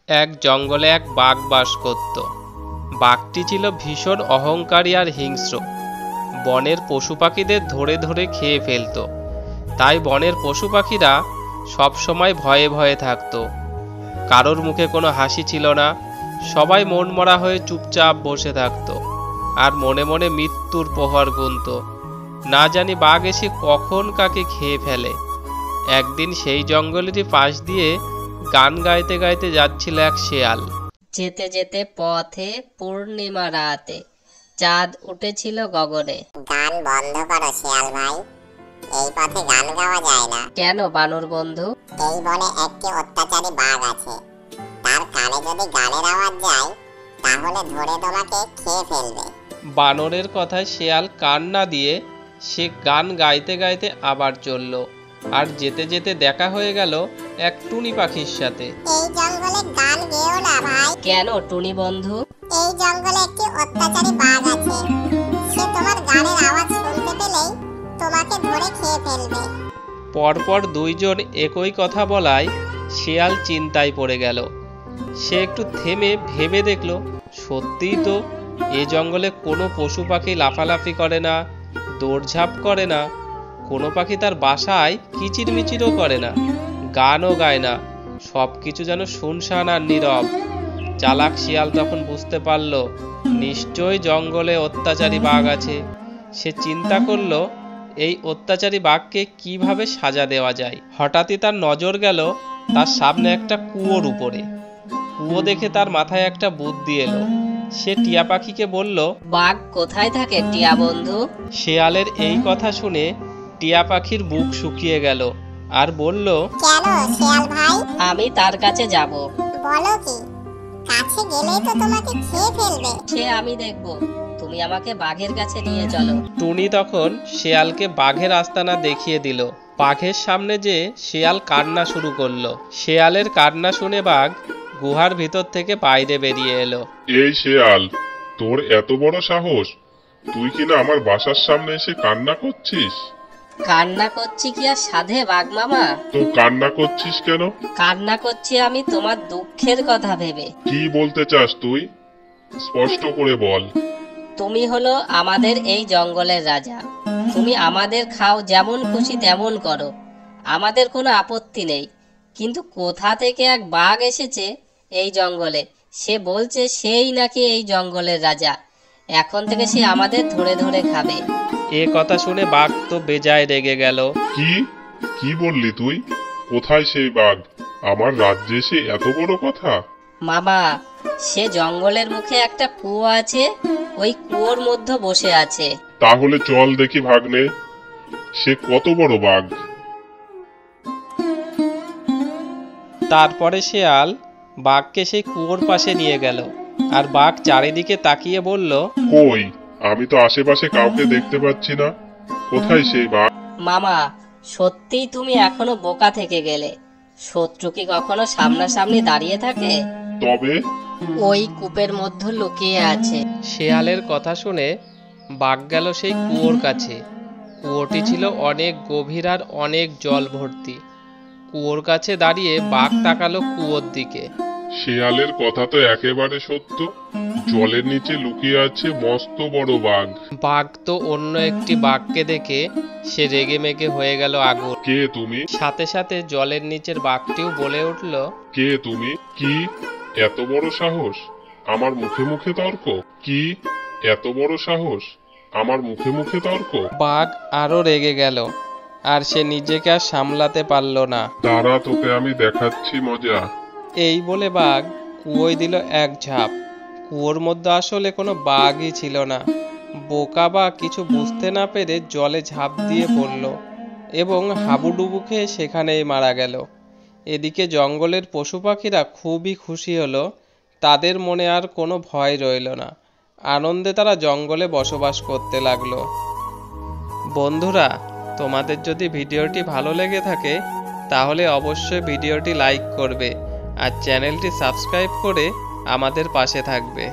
এক জঙ্গলে এক বাঘ বাস করত। বাঘটি ছিল ভীষণ অহংকারী আর হিংস্র। বনের পশু পাখিদের ধরে ধরে খেয়ে ফেলত। তাই বনের পশু পাখিরা সবসময় ভয়ে ভয়ে থাকত। কারোর মুখে কোনো হাসি ছিল না। সবাই মনমরা হয়ে চুপচাপ বসে থাকত আর মনে মনে মৃত্যুর প্রহর গুনত। না জানি বাঘ এসে কখন কাকে খেয়ে ফেলে। একদিন সেই জঙ্গলেরই পাশ দিয়ে গান গাইতে গাইতে যাচ্ছিল এক শেয়াল। যেতে যেতে পথে পূর্ণিমা রাতে চাঁদ উঠেছিল গগনে। গান বন্ধ করো শিয়াল ভাই, এই পথে গান গাওয়া যায় না। কেন বানর বন্ধু? এই বনে একটি অত্যাচারী বাঘ আছে, তার কানে যদি গানের আওয়াজ যায় তাহলে ধরে তোমাকে খেয়ে ফেলবে। বানরের কথায় শেয়াল কান না দিয়ে সে গান গাইতে গাইতে আবার চলল। আর যেতে যেতে দেখা হয়ে গেল এক টুনি পাখির সাথে। এই জঙ্গলে গান গেও না ভাই। কেন টুনি বন্ধু? এই জঙ্গলে একটি অত্যাচারী বাঘ আছে, সে তোমার গানের আওয়াজ শুনতে পেলেই তোমাকে ধরে খেয়ে ফেলবে। পরপর দুইজন একই কথা বলায় শেয়াল চিন্তায় পড়ে গেল। সে একটু থেমে ভেবে দেখল, সত্যিই তো এ জঙ্গলে কোনো পশু পাখি লাফালাফি করে না, দৌড়ঝাঁপ করে না, কোনো পাখি তার বাসায় কিচিরমিচিরও করে না, গানও গায় না। সব কিছু যেন শুনশান আর নীরব। চালাক শিয়াল তখন বুঝতে পারল নিশ্চয়ই জঙ্গলে অত্যাচারী বাঘ আছে। সে চিন্তা করলো এই অত্যাচারী বাঘকে কিভাবে সাজা দেওয়া যায়। হঠাৎই তার নজর গেল তার সামনে একটা কুয়োর উপরে। কুয়ো দেখে তার মাথায় একটা বুদ্ধি এলো। সে টিয়া পাখিকে বলল, বাঘ কোথায় থাকে টিয়া বন্ধু? শেয়ালের এই কথা শুনে টিয়া পাখির বুক শুকিয়ে গেল আর বলল, কেন শিয়াল ভাই? আমি তার কাছে যাব। বলো কি, কাছে গেলেই তো তোমাকে খেয়ে ফেলবে। সে আমি দেখব, তুমি আমাকে বাঘের কাছে নিয়ে চলো। টুনি তখন শেয়ালকে বাঘের আস্তানা দেখিয়ে দিল। বাঘের সামনে যে শেয়াল কান্না শুরু করলো। শেয়ালের কান্না শুনে বাঘ গুহার ভিতর থেকে বাইরে বেরিয়ে এলো। এই শেয়াল, তোর এত বড় সাহস, তুই কিনা আমার বাসার সামনে এসে কান্না করছিস? কান্না করছি কি আর সাধে বাঘ মামা? তো কান্না করছিস কেন? কান্না করছি আমি তোমার দুঃখের কথা ভেবে। কি বলতে চাস তুই? স্পষ্ট করে বল। তুমি হলো আমাদের এই জঙ্গলের রাজা। তুমি আমাদের খাও, যেমন খুশি তেমন করো, আমাদের কোনো আপত্তি নেই। কিন্তু কোথা থেকে এক বাঘ এসেছে এই জঙ্গলে, সে বলছে সেই নাকি এই জঙ্গলের রাজা। এখন থেকে সে আমাদের ধরে ধরে খাবে। এ কথা শুনে বাঘ তো বেজায় রেগে গেল। কি কি বললি তুই? কোথায় সেই বাঘ? আমার রাজ্যে এসে এত বড় কথা? মামা, সে জঙ্গলের মুখে একটা কুয়ো আছে, ওই কুয়োর মধ্যে বসে আছে। তাহলে চল দেখি ভাগ্নে, সে কত বড় বাঘ। তারপরে শেয়াল বাঘকে সেই কুয়োর পাশে নিয়ে গেল। আর বাঘ চারিদিকে তাকিয়ে বলল, কই, আমি তো আশেপাশে কাউকে দেখতে পাচ্ছি না। কোথায় সেই বাঘ? মামা, সত্যিই তুমি এখনো বোকা থেকে গেলে। শত্রু কি কখনো সামনাসামনি দাঁড়িয়ে থাকে? তবে ওই কূপের মধ্যে লুকিয়ে আছে। শেয়ালের কথা শুনে বাঘ গেল সেই কুয়োর কাছে। কুয়োটি ছিল অনেক গভীর আর অনেক জল ভর্তি। কুয়োর কাছে দাঁড়িয়ে বাঘ তাকালো কুয়োর দিকে। শেয়ালের কথা তো একেবারে সত্য, জলের নিচে লুকিয়ে আছে মস্ত বড় বাঘ। বাঘ তো অন্য একটি বাঘকে দেখে সে রেগে মেগে হয়ে গেল আগুন। কে তুমি? সাথে সাথে জলের নিচের বাঘটিও বলে উঠল, কে তুমি? কি এত বড় সাহস আমার মুখে মুখে তর্ক? কি এত বড় সাহস আমার মুখে মুখে তর্ক? বাঘ আরো রেগে গেল আর সে নিজেকে আর সামলাতে পারল না। দাঁড়া, তোকে আমি দেখাচ্ছি মজা। এই বলে বাঘ কুয়োয় দিল এক ঝাঁপ। কুয়োর মধ্যে আসলে কোনো বাঘই ছিল না। বোকা বাঘ কিছু বুঝতে না পেরে জলে ঝাঁপ দিয়ে পড়ল এবং হাবুডুবু খেয়ে সেখানেই মারা গেল। এদিকে জঙ্গলের পশু পাখিরা খুবই খুশি হলো। তাদের মনে আর কোনো ভয় রইল না। আনন্দে তারা জঙ্গলে বসবাস করতে লাগলো। বন্ধুরা, তোমাদের যদি ভিডিওটি ভালো লেগে থাকে তাহলে অবশ্যই ভিডিওটি লাইক করবে আর চ্যানেলটি সাবস্ক্রাইব করে আমাদের পাশে থাকবে।